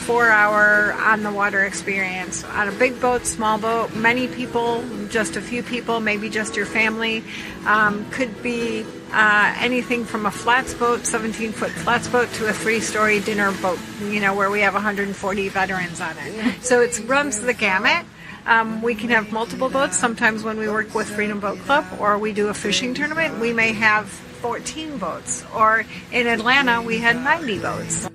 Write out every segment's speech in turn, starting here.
4-hour on-the-water experience. On a big boat, small boat, many people, just a few people, maybe just your family. Could be anything from a flats boat, 17-foot flats boat, to a 3-story dinner boat, where we have 140 veterans on it. So it runs the gamut. We can have multiple boats. Sometimes when we work with Freedom Boat Club or we do a fishing tournament, we may have 14 boats. Or in Atlanta, we had 90 boats.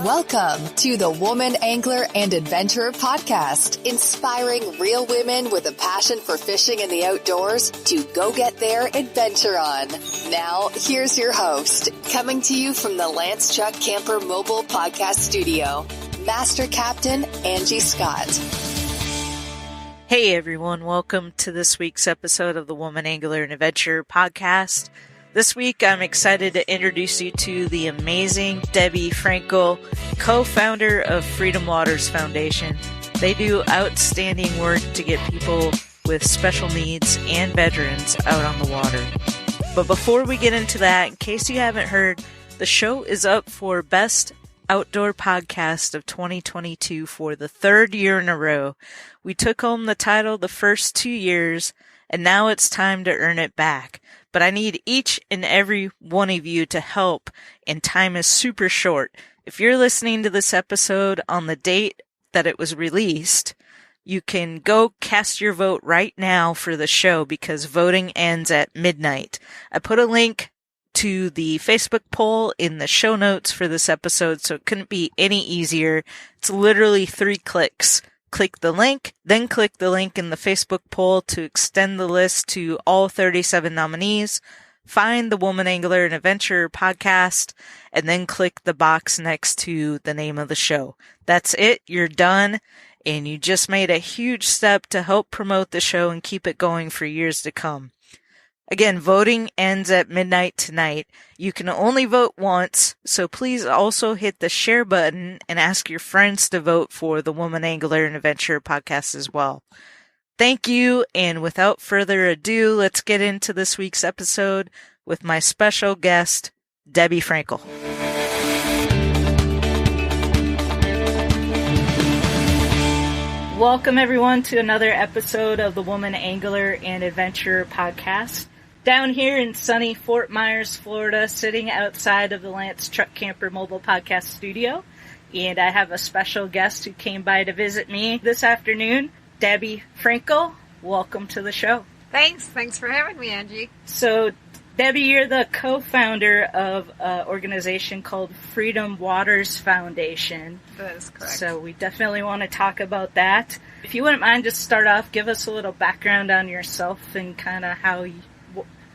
Welcome to the Woman Angler and Adventurer Podcast, inspiring real women with a passion for fishing and the outdoors to go get their adventure on. Now, here's your host, coming to you from the Lance Chuck Camper Mobile Podcast Studio, Master Captain Angie Scott. Hey everyone, welcome to this week's episode of the Woman Angler and Adventurer Podcast. This week, I'm excited to introduce you to the amazing Debra Frenkel, co-founder of Freedom Waters Foundation. They do outstanding work to get people with special needs and veterans out on the water. But before we get into that, in case you haven't heard, the show is up for Best Outdoor Podcast of 2022 for the third year in a row. We took home the title the first 2 years, and now it's time to earn it back. But I need each and every one of you to help, and time is super short. If you're listening to this episode on the date that it was released, you can go cast your vote right now for the show because voting ends at midnight. I put a link to the Facebook poll in the show notes for this episode, so it couldn't be any easier. It's literally 3 clicks. Click the link, then click the link in the Facebook poll to extend the list to all 37 nominees. Find the Woman Angler and Adventurer Podcast, and then click the box next to the name of the show. That's it. You're done. And you just made a huge step to help promote the show and keep it going for years to come. Again, voting ends at midnight tonight. You can only vote once, so please also hit the share button and ask your friends to vote for the Woman Angler and Adventurer Podcast as well. Thank you, and without further ado, let's get into this week's episode with my special guest, Debra Frenkel. Welcome, everyone, to another episode of the Woman Angler and Adventurer Podcast. Down here in sunny Fort Myers, Florida, sitting outside of the Lance Truck Camper Mobile Podcast Studio. And I have a special guest who came by to visit me this afternoon, Debra Frenkel. Welcome to the show. Thanks for having me, Angie. So, Debra, you're the co-founder of an organization called Freedom Waters Foundation. That is correct. So we definitely want to talk about that. If you wouldn't mind, just start off, give us a little background on yourself and kind of how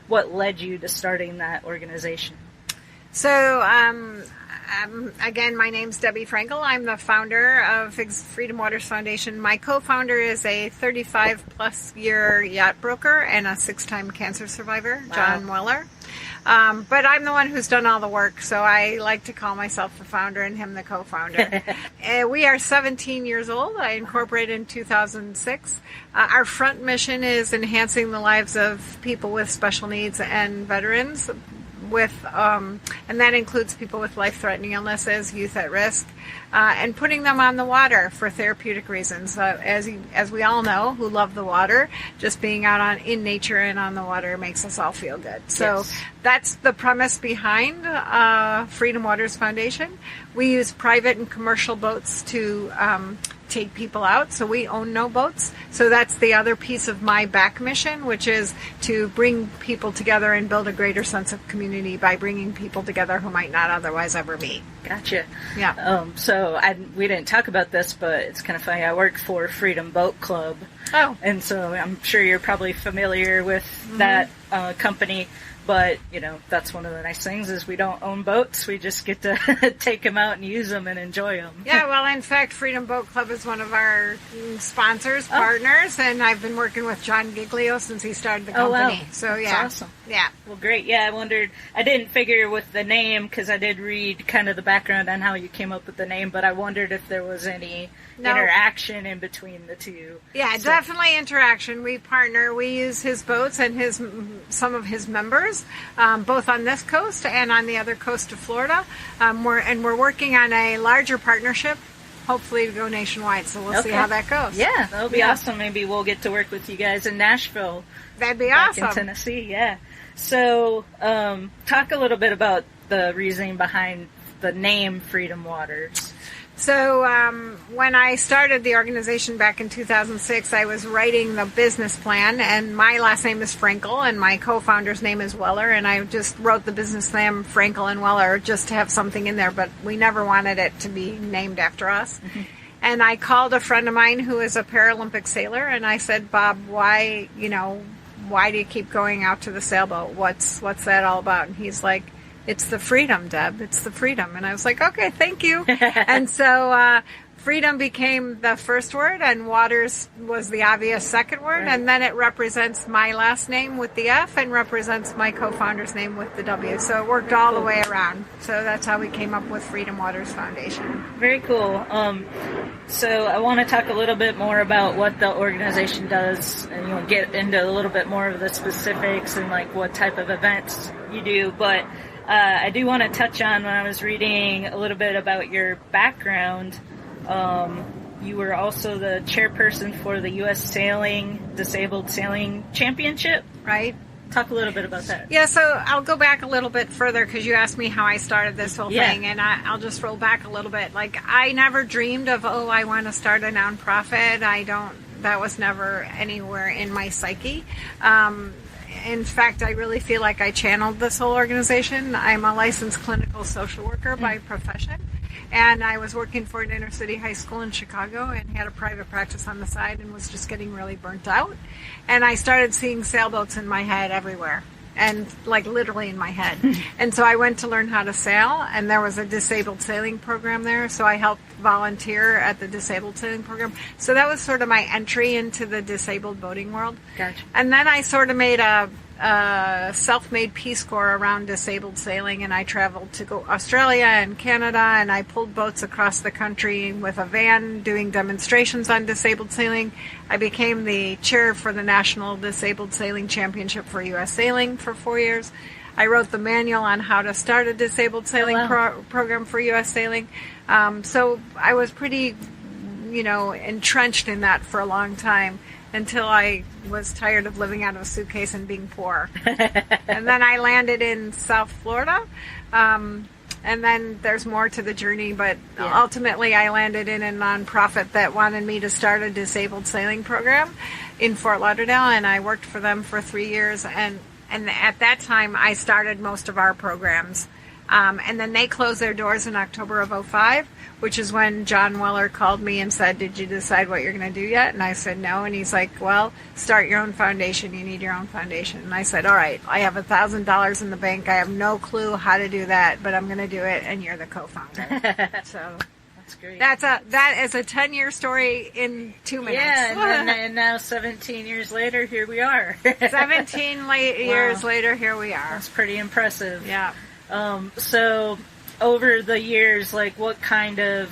what led you to starting that organization. So, again, my name's Debra Frenkel. I'm the founder of Freedom Waters Foundation. My co-founder is a 35-plus year yacht broker and a 6-time cancer survivor, Wow. John Weller. But I'm the one who's done all the work, so I like to call myself the founder and him the co-founder. We are 17 years old. I incorporated in 2006. Our front mission is enhancing the lives of people with special needs and veterans, and that includes people with life-threatening illnesses, youth at risk, and putting them on the water for therapeutic reasons. As we all know, who love the water, just being out in nature and on the water makes us all feel good. So Yes. That's the premise behind Freedom Waters Foundation. We use private and commercial boats to take people out, so we own no boats. So that's the other piece of my back mission, which is to bring people together and build a greater sense of community by bringing people together who might not otherwise ever meet. Gotcha. Yeah. We didn't talk about this, but it's kind of funny. I work for Freedom Boat Club. Oh. And so I'm sure you're probably familiar with that company. But, that's one of the nice things is we don't own boats. We just get to take them out and use them and enjoy them. Yeah, well, in fact, Freedom Boat Club is one of our sponsors, partners, and I've been working with John Giglio since he started the company. Oh, wow. So, yeah. That's awesome. Yeah. Well, great. Yeah, I wondered. I didn't figure with the name because I did read kind of the background on how you came up with the name, but I wondered if there was any interaction in between the two. Yeah, definitely interaction. We partner. We use his boats and some of his members, both on this coast and on the other coast of Florida. We're working on a larger partnership, hopefully to go nationwide. So we'll see how that goes. Yeah, that'll be awesome. Maybe we'll get to work with you guys in Nashville. That'd be back awesome. In Tennessee, yeah. So, talk a little bit about the reasoning behind the name Freedom Waters. So, when I started the organization back in 2006, I was writing the business plan, and my last name is Frenkel, and my co-founder's name is Weller, and I just wrote the business name Frenkel and Weller just to have something in there, but we never wanted it to be named after us. Mm-hmm. And I called a friend of mine who is a Paralympic sailor, and I said, Bob, why do you keep going out to the sailboat? What's that all about? And he's like, it's the freedom, Deb. It's the freedom. And I was like, okay, thank you. And so freedom became the first word, and waters was the obvious second word. Right. And then it represents my last name with the F and represents my co-founder's name with the W. So it worked all the way around. So that's how we came up with Freedom Waters Foundation. Very cool. So I want to talk a little bit more about what the organization does, and get into a little bit more of the specifics and like what type of events you do. But I do want to touch on, when I was reading a little bit about your background, you were also the chairperson for the U.S. Disabled Sailing Championship. Right. Talk a little bit about that. Yeah, so I'll go back a little bit further because you asked me how I started this whole thing, and I'll just roll back a little bit. Like, I never dreamed of, I want to start a nonprofit. That was never anywhere in my psyche. In fact, I really feel like I channeled this whole organization. I'm a licensed clinical social worker by profession, and I was working for an inner city high school in Chicago and had a private practice on the side and was just getting really burnt out. And I started seeing sailboats in my head everywhere, and like literally in my head. And so I went to learn how to sail, and there was a disabled sailing program there, so I helped volunteer at the disabled sailing program. So that was sort of my entry into the disabled boating world. Gotcha. And then I sort of made a self-made Peace Corps around disabled sailing, and I traveled to go Australia and Canada, and I pulled boats across the country with a van doing demonstrations on disabled sailing. I became the chair for the National Disabled Sailing Championship for U.S. Sailing for 4 years. I wrote the manual on how to start a disabled sailing program for U.S. Sailing. So I was pretty, entrenched in that for a long time, until I was tired of living out of a suitcase and being poor. And then I landed in South Florida. And then there's more to the journey, but ultimately I landed in a nonprofit that wanted me to start a disabled sailing program in Fort Lauderdale, and I worked for them for 3 years. And at that time, I started most of our programs. And then they closed their doors in October of 2005, which is when John Weller called me and said, did you decide what you're going to do yet? And I said, no. And he's like, well, start your own foundation. You need your own foundation. And I said, all right, I have $1,000 in the bank. I have no clue how to do that, but I'm going to do it, and you're the co-founder. So that's great. That is a 10-year story in 2 minutes. Yeah, and now 17 years later, here we are. 17 years later, here we are. That's pretty impressive. Yeah. So over the years, like, what kind of,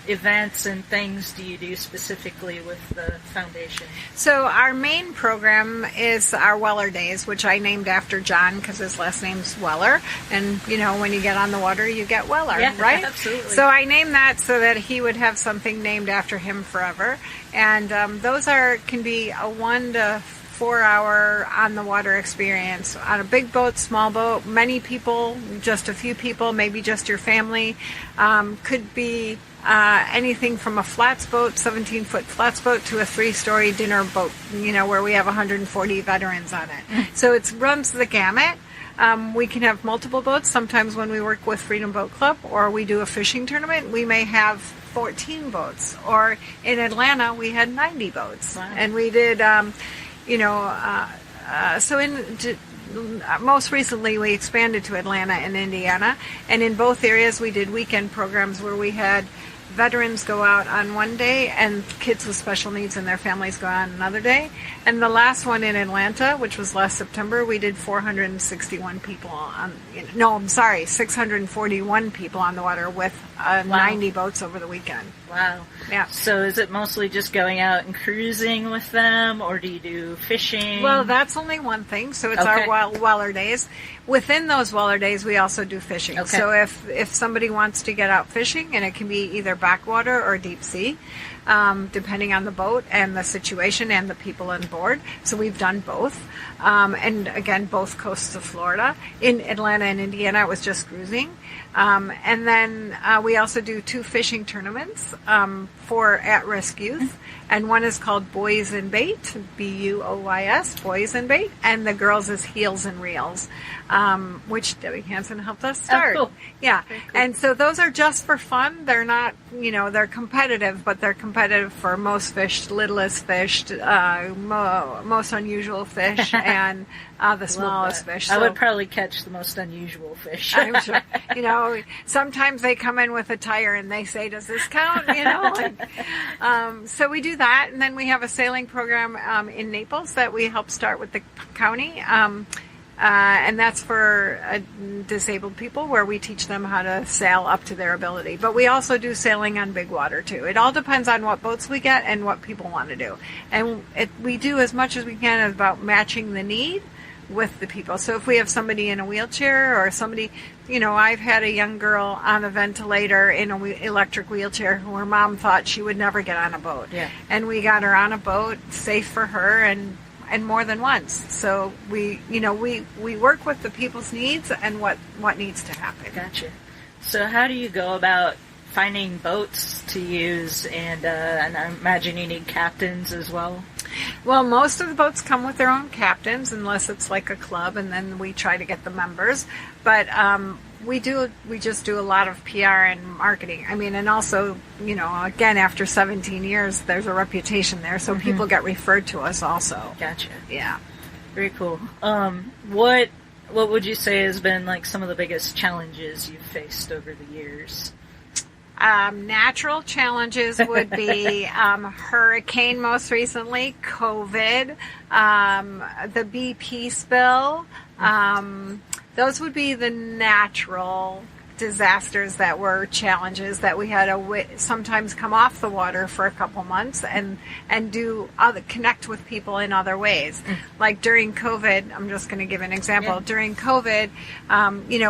events and things do you do specifically with the foundation? So our main program is our Weller Days, which I named after John because his last name's Weller. And, when you get on the water, you get Weller, right? Absolutely. So I named that so that he would have something named after him forever. And those can be a 1 to 4 hour on the water experience on a big boat, small boat, many people, just a few people, maybe just your family. Could be anything from a flats boat, 17-foot flats boat, to a 3-story dinner boat, where we have 140 veterans on it. So it runs the gamut. We can have multiple boats. Sometimes when we work with Freedom Boat Club or we do a fishing tournament, we may have 14 boats. Or in Atlanta, we had 90 boats. Wow. And we did... most recently we expanded to Atlanta and Indiana, and in both areas we did weekend programs where we had veterans go out on one day, and kids with special needs and their families go out another day. And the last one in Atlanta, which was last September, we did 461 people 641 people on the water with 90 boats over the weekend. Wow. Yeah. So is it mostly just going out and cruising with them, or do you do fishing? Well, that's only one thing. So it's our Weller days. Within those Weller days, we also do fishing. Okay. So if somebody wants to get out fishing, and it can be either backwater or deep sea, depending on the boat and the situation and the people on board. So we've done both. And again, both coasts of Florida. In Atlanta and Indiana, it was just cruising. And then we also do 2 fishing tournaments for at-risk youth. And one is called Boys and Bait, B-U-O-Y-S, Boys and Bait. And the girls is Heels and Reels, which Debbie Hansen helped us start. Oh, cool. Yeah. Very cool. And so those are just for fun. They're not, they're competitive, but they're competitive for most fished, littlest fished, most unusual fish, and the smallest fish. So, I would probably catch the most unusual fish. I'm sure. Sometimes they come in with a tire and they say, "Does this count?" So we do that, and then we have a sailing program in Naples that we help start with the county. And that's for disabled people, where we teach them how to sail up to their ability. But we also do sailing on big water, too. It all depends on what boats we get and what people want to do. And we do as much as we can about matching the need with the people. So if we have somebody in a wheelchair, or somebody, I've had a young girl on a ventilator in an electric wheelchair who her mom thought she would never get on a boat. Yeah. And we got her on a boat, safe for her, and more than once. So we work with the people's needs and what needs to happen. Gotcha. So how do you go about finding boats to use, and I imagine you need captains as well? Well, most of the boats come with their own captains, unless it's like a club, and then we try to get the members. But we just do a lot of PR and marketing. I mean, and also, again, after 17 years, there's a reputation there, so people get referred to us also. Gotcha. Yeah. Very cool. What would you say has been like some of the biggest challenges you've faced over the years? Natural challenges would be hurricane, most recently, COVID, the BP spill. Those would be the natural disasters that were challenges that we had to sometimes come off the water for a couple months and do connect with people in other ways. Like during COVID, I'm just going to give an example. Yeah. During COVID,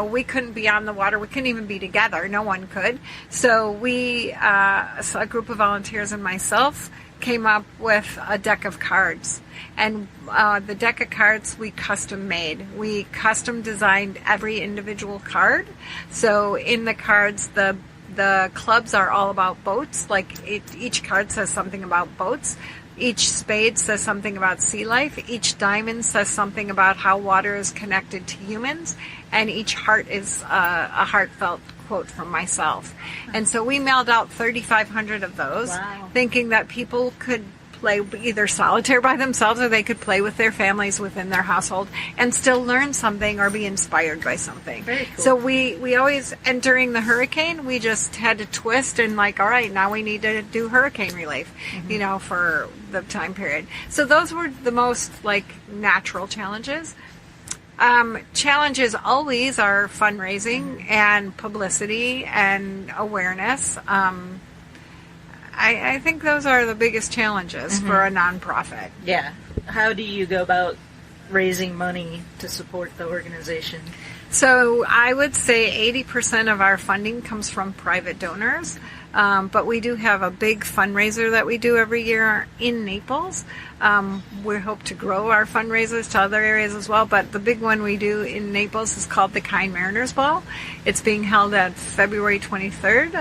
we couldn't be on the water. We couldn't even be together. No one could. So a group of volunteers and myself came up with a deck of cards. And the deck of cards we custom made. We custom designed every individual card. So in the cards, the clubs are all about boats. Like each card says something about boats. Each spade says something about sea life. Each diamond says something about how water is connected to humans. And each heart is a heartfelt quote from myself. And so we mailed out 3,500 of those, thinking that people could play either solitaire by themselves, or they could play with their families within their household and still learn something or be inspired by something. Very cool. So we always, and during the hurricane, we just had to twist and all right, now we need to do hurricane relief, for the time period. So those were the most natural challenges. Challenges always are fundraising and publicity and awareness. I think those are the biggest challenges for a nonprofit. Yeah. How do you go about raising money to support the organization? So I would say 80% of our funding comes from private donors, but we do have a big fundraiser that we do every year in Naples. We hope to grow our fundraisers to other areas as well, but the big one we do in Naples is called the Kind Mariners Ball. It's being held at February 23rd,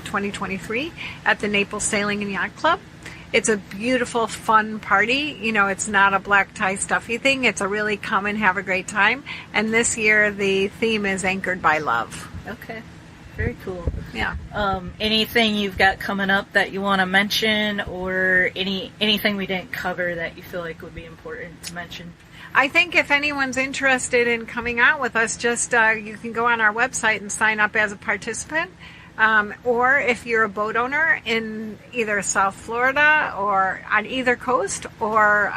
2023 at the Naples Sailing and Yacht Club. It's a beautiful, fun party. It's not a black tie stuffy thing. It's a really come and have a great time. And this year the theme is Anchored by Love. Okay. Very cool. Yeah. Anything you've got coming up that you want to mention, or anything we didn't cover that you feel like would be important to mention? I think if anyone's interested in coming out with us, just you can go on our website and sign up as a participant. Or if you're a boat owner in either South Florida or on either coast, or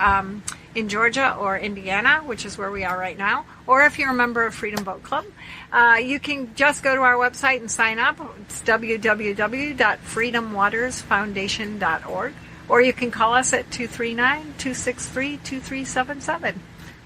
in Georgia or Indiana, which is where we are right now, or if you're a member of Freedom Boat Club, you can just go to our website and sign up. It's www.freedomwatersfoundation.org, or you can call us at 239-263-2377.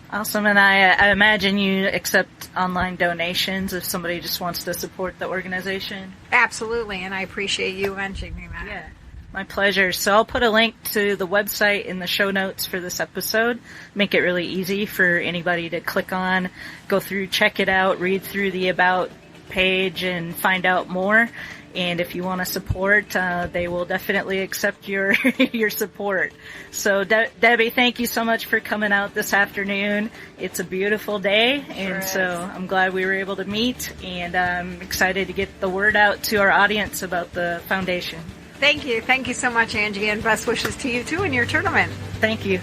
Awesome, and I imagine you accept online donations if somebody just wants to support the organization? Absolutely, and I appreciate you mentioning that. Yeah, my pleasure. So I'll put a link to the website in the show notes for this episode. Make it really easy for anybody to click on, go through, check it out, read through the About page, and find out more. And if you want to support, they will definitely accept your your support. So, Debbie, thank you so much for coming out this afternoon. It's a beautiful day, and so I'm glad we were able to meet, and I'm excited to get the word out to our audience about the foundation. Thank you. Thank you so much, Angie, and best wishes to you, too, in your tournament. Thank you.